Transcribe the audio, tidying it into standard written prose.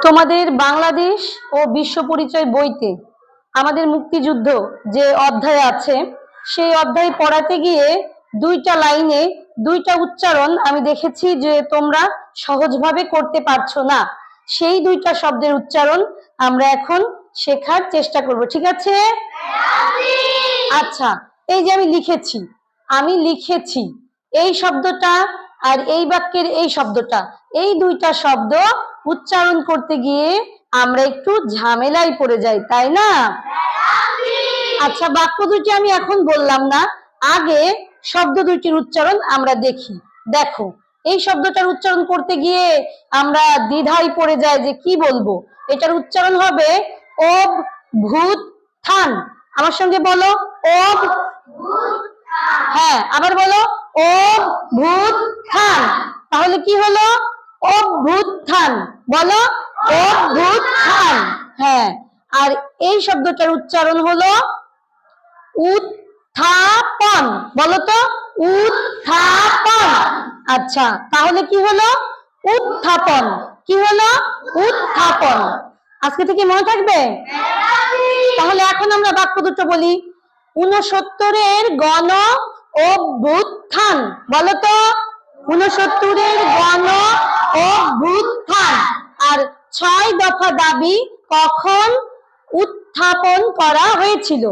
তোমাদের বাংলাদেশ ও বিশ্ব পরিচয় বইতে আমাদের মুক্তিযুদ্ধ যে অধ্যায় আছে সেই অধ্যায় পড়াতে গিয়ে দুইটা লাইনে দুইটা উচ্চারণ আমি দেখেছি যে তোমরা সহজভাবে করতে পারছো না। সেই দুইটা শব্দের উচ্চারণ আমরা এখন শেখার চেষ্টা করব, ঠিক আছে? আচ্ছা, এই যে আমি লিখেছি এই শব্দটা আর এই বাক্যের এই শব্দটা, এই দুইটা শব্দ উচ্চারণ করতে গিয়ে আমরা একটু ঝামেলায় পড়ে যাই, তাই না? আচ্ছা, বাক্য দুটি আমি এখন বললাম না, আগে শব্দ দুইটির উচ্চারণ আমরা দেখি। দেখো, এই শব্দটার উচ্চারণ করতে গিয়ে আমরা দ্বিধায় পড়ে যাই যে কি বলবো। এটার উচ্চারণ হবে অভ্যুত্থান। আমার সঙ্গে বলো, হ্যাঁ, আবার বলো, অভ্যুত্থান। তাহলে কি হলো? অভ্যুত্থান। বলো, অভ্যুত্থান। হ্যাঁ, আর এই শব্দটার উচ্চারণ হলো উত্থাপন। বলো তো, উত্থাপন। আচ্ছা, তাহলে কি হলো? উত্থাপন। কি হলো? উত্থাপন। আজকে থেকে মনে থাকবে? তাহলে এখন আমরা বাক্য দুটো বলি। ৬৯-এর গণ অভ্যুত্থান। বলো তো, ৬৯-এর গণ অভ্যুত্থান। আর ৬ দফা দাবি কখন উত্থাপন করা হয়েছিল?